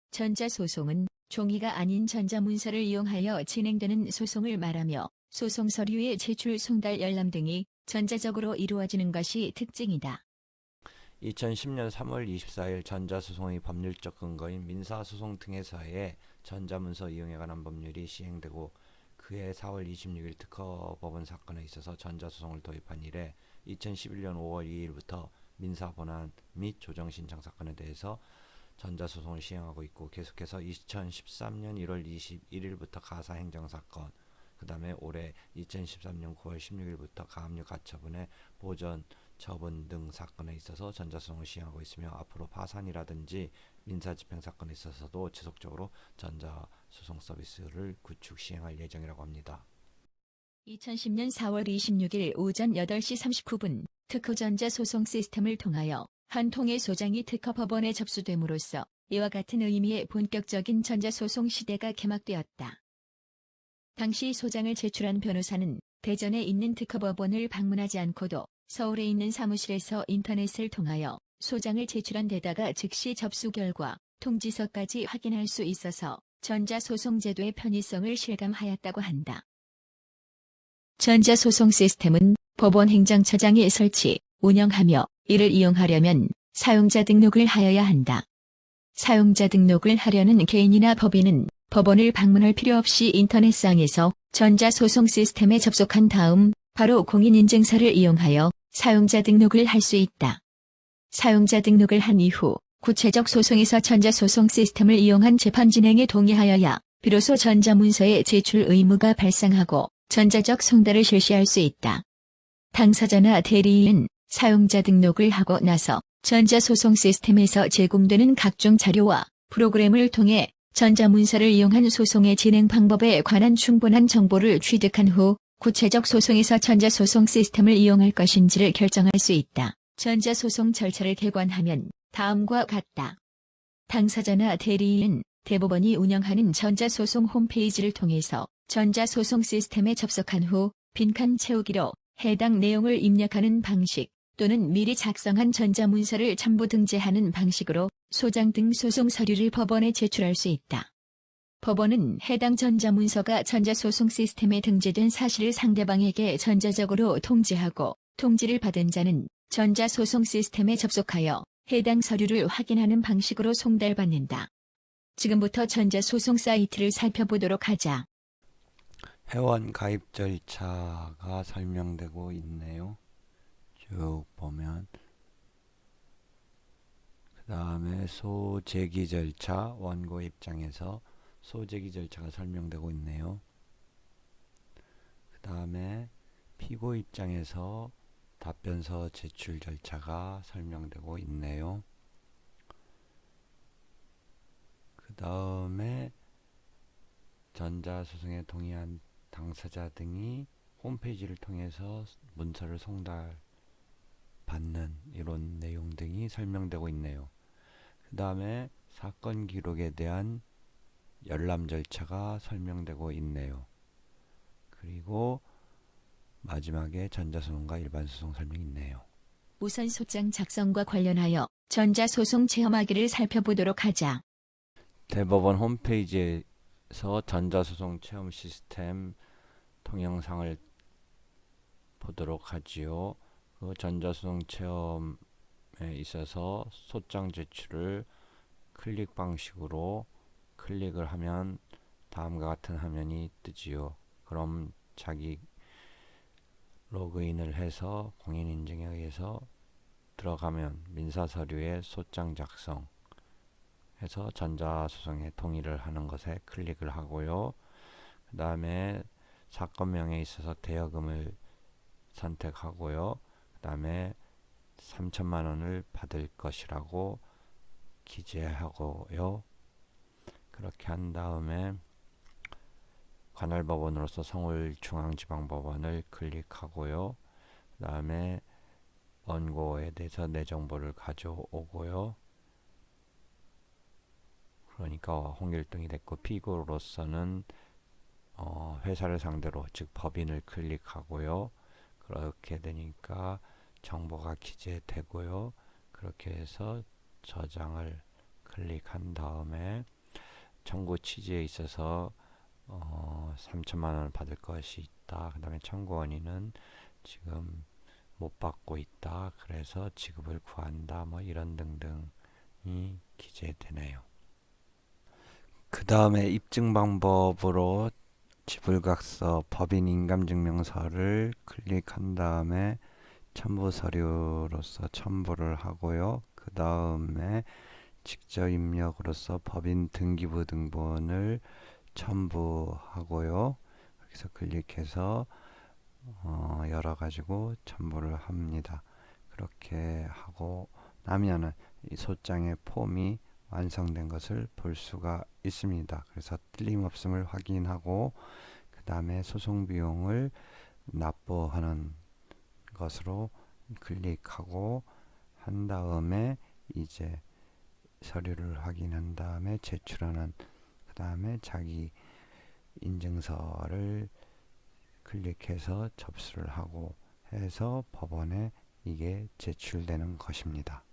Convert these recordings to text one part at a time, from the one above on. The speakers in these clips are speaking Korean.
전자소송은 종이가 아닌 전자문서를 이용하여 진행되는 소송을 말하며 소송 서류의 제출, 송달, 열람 등이 전자적으로 이루어지는 것이 특징이다. 2010년 3월 24일 전자소송의 법률적 근거인 민사소송 등에서의 전자문서 이용에 관한 법률이 시행되고 그해 4월 26일 특허법원 사건에 있어서 전자소송을 도입한 이래 2011년 5월 2일부터 민사본안 및 조정신청 사건에 대해서 전자소송을 시행하고 있고, 계속해서 2013년 1월 21일부터 가사행정사건, 그 다음에 올해 2013년 9월 16일부터 가압류 가처분의 보전 처분 등 사건에 있어서 전자소송을 시행하고 있으며, 앞으로 파산이라든지 민사집행 사건에 있어서도 지속적으로 전자소송 서비스를 구축 시행할 예정이라고 합니다. 2010년 4월 26일 오전 8시 39분 특허 전자소송 시스템을 통하여 한 통의 소장이 특허법원에 접수됨으로써 이와 같은 의미의 본격적인 전자소송 시대가 개막되었다. 당시 소장을 제출한 변호사는 대전에 있는 특허법원을 방문하지 않고도 서울에 있는 사무실에서 인터넷을 통하여 소장을 제출한 데다가 즉시 접수 결과 통지서까지 확인할 수 있어서 전자소송 제도의 편의성을 실감하였다고 한다. 전자소송 시스템은 법원 행정처장이 설치, 운영하며 이를 이용하려면 사용자 등록을 하여야 한다. 사용자 등록을 하려는 개인이나 법인은 법원을 방문할 필요 없이 인터넷상에서 전자소송 시스템에 접속한 다음 바로 공인인증서를 이용하여 사용자 등록을 할 수 있다. 사용자 등록을 한 이후 구체적 소송에서 전자소송 시스템을 이용한 재판 진행에 동의하여야 비로소 전자문서의 제출 의무가 발생하고 전자적 송달을 실시할 수 있다. 당사자나 대리인은 사용자 등록을 하고 나서 전자소송 시스템에서 제공되는 각종 자료와 프로그램을 통해 전자문서를 이용한 소송의 진행 방법에 관한 충분한 정보를 취득한 후 구체적 소송에서 전자소송 시스템을 이용할 것인지를 결정할 수 있다. 전자소송 절차를 개관하면 다음과 같다. 당사자나 대리인은 대법원이 운영하는 전자소송 홈페이지를 통해서 전자소송 시스템에 접속한 후 빈칸 채우기로 해당 내용을 입력하는 방식 또는 미리 작성한 전자문서를 첨부 등재하는 방식으로 소장 등 소송 서류를 법원에 제출할 수 있다. 법원은 해당 전자문서가 전자소송 시스템에 등재된 사실을 상대방에게 전자적으로 통지하고 통지를 받은 자는 전자소송 시스템에 접속하여 해당 서류를 확인하는 방식으로 송달받는다. 지금부터 전자소송 사이트를 살펴보도록 하자. 회원 가입 절차가 설명되고 있네요. 쭉 보면 그 다음에 소제기 절차, 원고 입장에서 소제기 절차가 설명되고 있네요. 그 다음에 피고 입장에서 답변서 제출 절차가 설명되고 있네요. 그 다음에 전자소송에 동의한 당사자 등이 홈페이지를 통해서 문서를 송달받는 이런 내용 등이 설명되고 있네요. 그 다음에 사건 기록에 대한 열람 절차가 설명되고 있네요. 그리고 마지막에 전자소송과 일반소송 설명이 있네요. 우선 소장 작성과 관련하여 전자소송 체험하기를 살펴보도록 하자. 대법원 홈페이지에서 전자소송 체험 시스템 동영상을 보도록 하지요. 그 전자소송 체험에 있어서 소장 제출을 클릭 방식으로 클릭을 하면 다음과 같은 화면이 뜨지요. 그럼 자기 로그인을 해서 공인인증에 의해서 들어가면 민사서류의 소장 작성 해서 전자소송에 동의를 하는 것에 클릭을 하고요. 그 다음에 사건명에 있어서 대여금을 선택하고요. 그 다음에 3천만 원을 받을 것이라고 기재하고요. 그렇게 한 다음에 관할법원으로서 서울중앙지방법원을 클릭하고요. 그 다음에 원고에 대해서 내 정보를 가져오고요. 그러니까 홍길동이 됐고, 피고로서는 회사를 상대로 즉 법인을 클릭하고요. 그렇게 되니까 정보가 기재되고요. 그렇게 해서 저장을 클릭한 다음에 청구 취지에 있어서 3천만 원을 받을 것이 있다. 그 다음에 청구 원인은 지금 못 받고 있다. 그래서 지급을 구한다. 뭐 이런 등등이 기재되네요. 그 다음에 입증 방법으로 지불각서 법인 인감증명서를 클릭한 다음에 첨부 서류로서 첨부를 하고요. 그 다음에 직접 입력으로서 법인 등기부 등본을 첨부하고요. 여기서 클릭해서 열어가지고 첨부를 합니다. 그렇게 하고 나면은 이 소장의 폼이 완성된 것을 볼 수가 있습니다. 그래서 틀림없음을 확인하고 그 다음에 소송 비용을 납부하는 것으로 클릭하고 한 다음에 이제 서류를 확인한 다음에 제출하는 그 다음에 자기 인증서를 클릭해서 접수를 하고 해서 법원에 이게 제출되는 것입니다.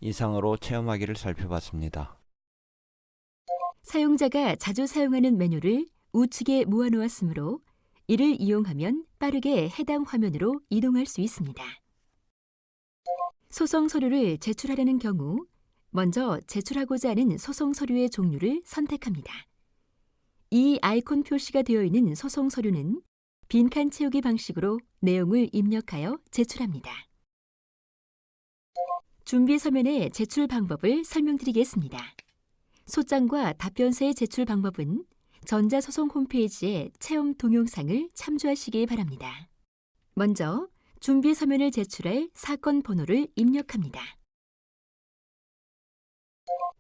이상으로 체험하기를 살펴봤습니다. 사용자가 자주 사용하는 메뉴를 우측에 모아놓았으므로 이를 이용하면 빠르게 해당 화면으로 이동할 수 있습니다. 소송 서류를 제출하려는 경우 먼저 제출하고자 하는 소송 서류의 종류를 선택합니다. 이 아이콘 표시가 되어 있는 소송 서류는 빈칸 채우기 방식으로 내용을 입력하여 제출합니다. 준비 서면의 제출 방법을 설명드리겠습니다. 소장과 답변서의 제출 방법은 전자소송 홈페이지의 체험 동영상을 참조하시기 바랍니다. 먼저 준비 서면을 제출할 사건 번호를 입력합니다.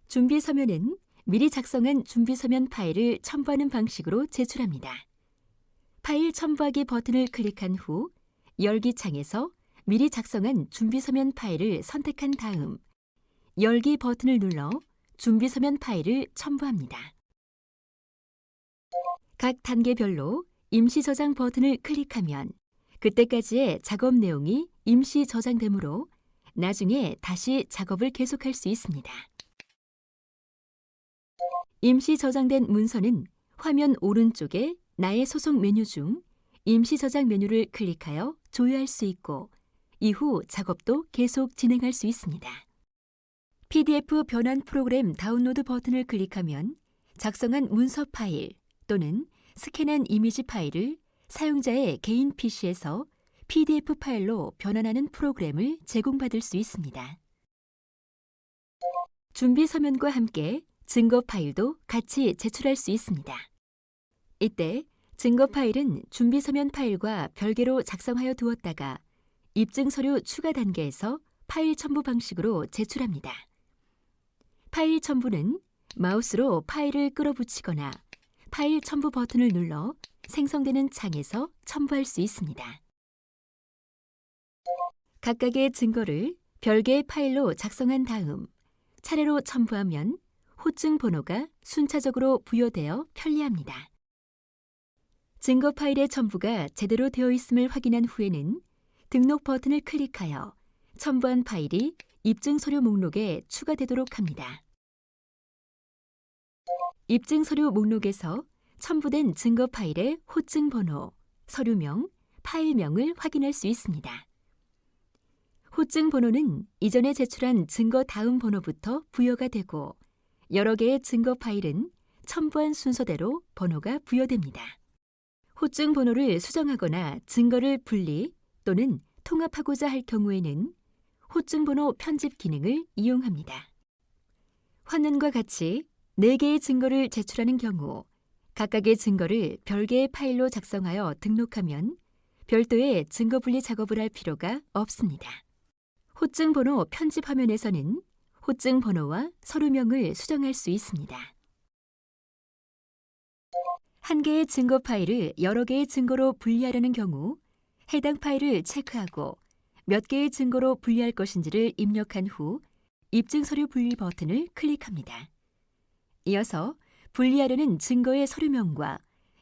준비 서면은 미리 작성한 준비 서면 파일을 첨부하는 방식으로 제출합니다. 파일 첨부하기 버튼을 클릭한 후 열기 창에서 미리 작성한 준비 서면 파일을 선택한 다음 열기 버튼을 눌러 준비 서면 파일을 첨부합니다. 각 단계별로 임시 저장 버튼을 클릭하면 그때까지의 작업 내용이 임시 저장되므로 나중에 다시 작업을 계속할 수 있습니다. 임시 저장된 문서는 화면 오른쪽에 나의 소송 메뉴 중 임시 저장 메뉴를 클릭하여 조회할 수 있고 이후 작업도 계속 진행할 수 있습니다. PDF 변환 프로그램 다운로드 버튼을 클릭하면 작성한 문서 파일 또는 스캔한 이미지 파일을 사용자의 개인 PC에서 PDF 파일로 변환하는 프로그램을 제공받을 수 있습니다. 준비 서면과 함께 증거 파일도 같이 제출할 수 있습니다. 이때 증거 파일은 준비 서면 파일과 별개로 작성하여 두었다가 입증 서류 추가 단계에서 파일 첨부 방식으로 제출합니다. 파일 첨부는 마우스로 파일을 끌어붙이거나 파일 첨부 버튼을 눌러 생성되는 창에서 첨부할 수 있습니다. 각각의 증거를 별개의 파일로 작성한 다음 차례로 첨부하면 호증 번호가 순차적으로 부여되어 편리합니다. 증거 파일의 첨부가 제대로 되어 있음을 확인한 후에는 등록 버튼을 클릭하여 첨부한 파일이 입증 서류 목록에 추가되도록 합니다. 입증 서류 목록에서 첨부된 증거 파일의 호증 번호, 서류명, 파일명을 확인할 수 있습니다. 호증 번호는 이전에 제출한 증거 다음 번호부터 부여가 되고 여러 개의 증거 파일은 첨부한 순서대로 번호가 부여됩니다. 호증 번호를 수정하거나 증거를 분리 또는 통합하고자 할 경우에는 호증 번호 편집 기능을 이용합니다. 화면과 같이 4개의 증거를 제출하는 경우 각각의 증거를 별개의 파일로 작성하여 등록하면 별도의 증거 분리 작업을 할 필요가 없습니다. 호증 번호 편집 화면에서는 호증 번호와 서류명을 수정할 수 있습니다. 한 개의 증거 파일을 여러 개의 증거로 분리하려는 경우 해당 파일을 체크하고 몇 개의 증거로 분리할 것인지를 입력한 후 입증 서류 분리 버튼을 클릭합니다. 이어서 분리하려는 증거의 서류명과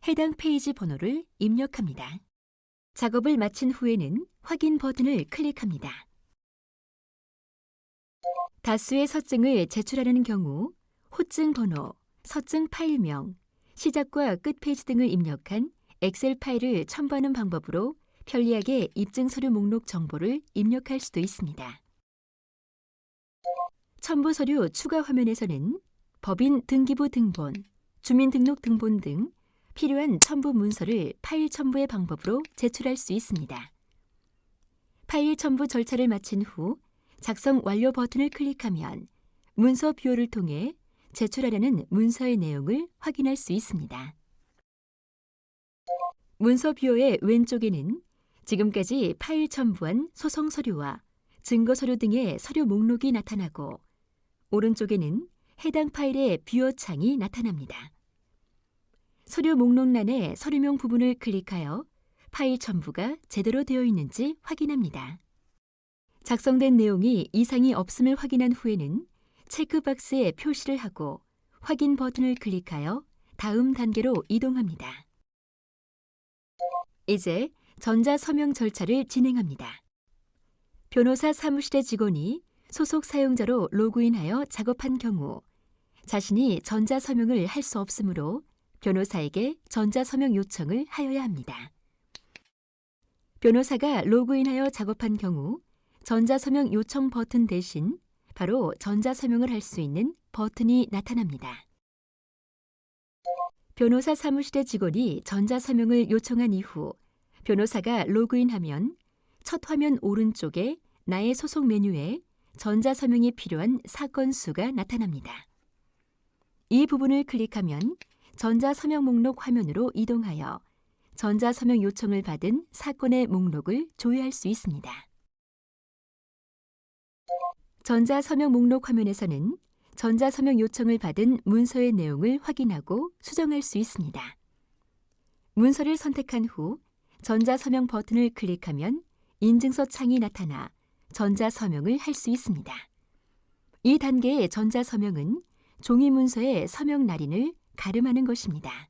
해당 페이지 번호를 입력합니다. 작업을 마친 후에는 확인 버튼을 클릭합니다. 다수의 서증을 제출하려는 경우 호증 번호, 서증 파일명, 시작과 끝 페이지 등을 입력한 엑셀 파일을 첨부하는 방법으로 편리하게 입증 서류 목록 정보를 입력할 수도 있습니다. 첨부 서류 추가 화면에서는 법인 등기부 등본, 주민등록 등본 등 필요한 첨부 문서를 파일 첨부의 방법으로 제출할 수 있습니다. 파일 첨부 절차를 마친 후 작성 완료 버튼을 클릭하면 문서 뷰어를 통해 제출하려는 문서의 내용을 확인할 수 있습니다. 문서 뷰어의 왼쪽에는 지금까지 파일 첨부한 소송 서류와 증거 서류 등의 서류 목록이 나타나고 오른쪽에는 해당 파일의 뷰어 창이 나타납니다. 서류 목록란의 서류명 부분을 클릭하여 파일 첨부가 제대로 되어 있는지 확인합니다. 작성된 내용이 이상이 없음을 확인한 후에는 체크박스에 표시를 하고 확인 버튼을 클릭하여 다음 단계로 이동합니다. 이제 전자서명 절차를 진행합니다. 변호사 사무실의 직원이 소속 사용자로 로그인하여 작업한 경우 자신이 전자서명을 할 수 없으므로 변호사에게 전자서명 요청을 하여야 합니다. 변호사가 로그인하여 작업한 경우 전자서명 요청 버튼 대신 바로 전자서명을 할 수 있는 버튼이 나타납니다. 변호사 사무실의 직원이 전자서명을 요청한 이후 변호사가 로그인하면 첫 화면 오른쪽에 나의 소속 메뉴에 전자서명이 필요한 사건 수가 나타납니다. 이 부분을 클릭하면 전자서명 목록 화면으로 이동하여 전자서명 요청을 받은 사건의 목록을 조회할 수 있습니다. 전자서명 목록 화면에서는 전자서명 요청을 받은 문서의 내용을 확인하고 수정할 수 있습니다. 문서를 선택한 후 전자서명 버튼을 클릭하면 인증서 창이 나타나 전자서명을 할 수 있습니다. 이 단계의 전자서명은 종이 문서의 서명 날인을 가름하는 것입니다.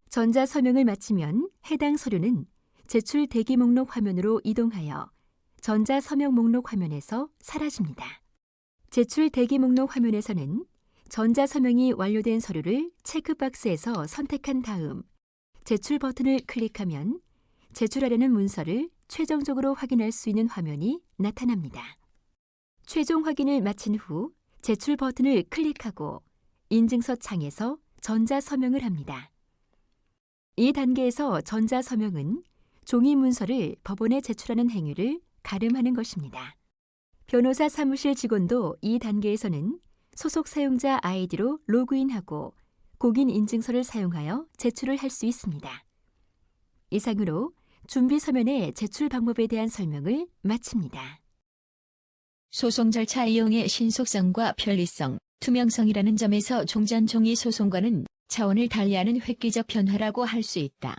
전자서명을 마치면 해당 서류는 제출 대기 목록 화면으로 이동하여 전자서명 목록 화면에서 사라집니다. 제출 대기 목록 화면에서는 전자서명이 완료된 서류를 체크박스에서 선택한 다음 제출 버튼을 클릭하면 제출하려는 문서를 최종적으로 확인할 수 있는 화면이 나타납니다. 최종 확인을 마친 후 제출 버튼을 클릭하고 인증서 창에서 전자서명을 합니다. 이 단계에서 전자서명은 종이 문서를 법원에 제출하는 행위를 가름하는 것입니다. 변호사 사무실 직원도 이 단계에서는 소속 사용자 아이디로 로그인하고 공인 인증서를 사용하여 제출을 할 수 있습니다. 이상으로 준비 서면의 제출 방법에 대한 설명을 마칩니다. 소송 절차 이용의 신속성과 편리성, 투명성이라는 점에서 종전 종이 소송과는 차원을 달리하는 획기적 변화라고 할 수 있다.